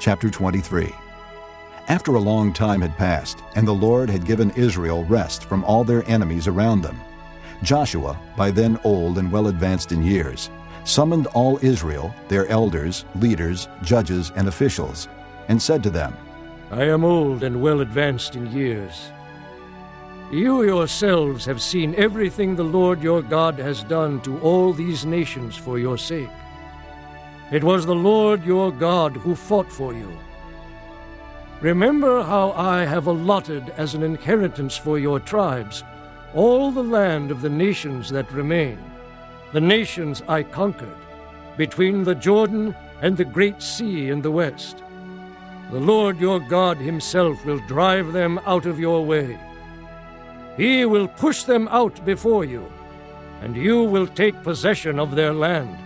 Chapter 23. After a long time had passed, and the Lord had given Israel rest from all their enemies around them, Joshua, by then old and well advanced in years, summoned all Israel, their elders, leaders, judges, and officials, and said to them, I am old and well advanced in years. You yourselves have seen everything the Lord your God has done to all these nations for your sake. It was the Lord your God who fought for you. Remember how I have allotted as an inheritance for your tribes all the land of the nations that remain, the nations I conquered, between the Jordan and the great sea in the west. The Lord your God himself will drive them out of your way. He will push them out before you, and you will take possession of their land,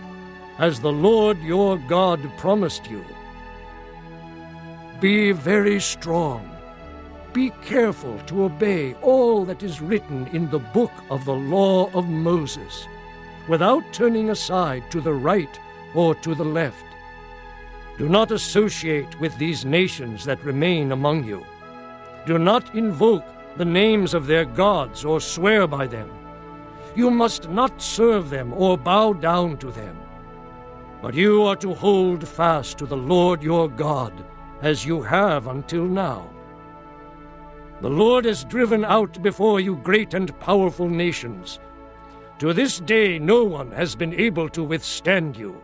as the Lord your God promised you. Be very strong. Be careful to obey all that is written in the book of the law of Moses, without turning aside to the right or to the left. Do not associate with these nations that remain among you. Do not invoke the names of their gods or swear by them. You must not serve them or bow down to them. But you are to hold fast to the Lord your God, as you have until now. The Lord has driven out before you great and powerful nations. To this day no one has been able to withstand you.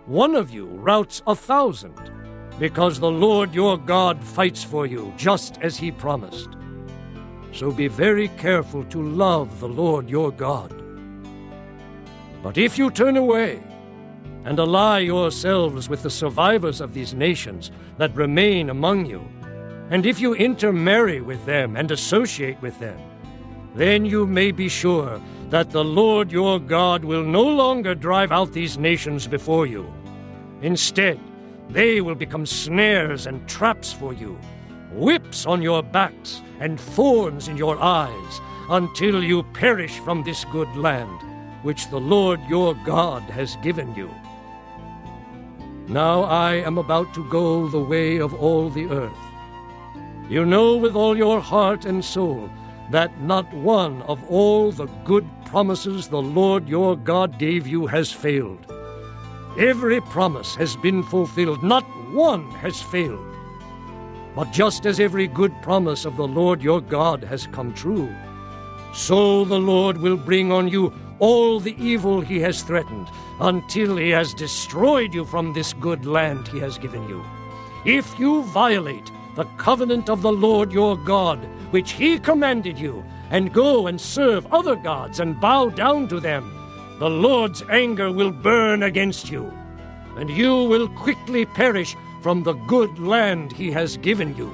One of you routs 1,000, because the Lord your God fights for you, just as he promised. So be very careful to love the Lord your God. But if you turn away and ally yourselves with the survivors of these nations that remain among you, and if you intermarry with them and associate with them, then you may be sure that the Lord your God will no longer drive out these nations before you. Instead, they will become snares and traps for you, whips on your backs and thorns in your eyes, until you perish from this good land, which the Lord your God has given you. Now I am about to go the way of all the earth. You know with all your heart and soul that not one of all the good promises the Lord your God gave you has failed. Every promise has been fulfilled, not one has failed. But just as every good promise of the Lord your God has come true, so the Lord will bring on you all the evil he has threatened, until he has destroyed you from this good land he has given you. If you violate the covenant of the Lord your God, which he commanded you, and go and serve other gods and bow down to them, the Lord's anger will burn against you, and you will quickly perish from the good land he has given you.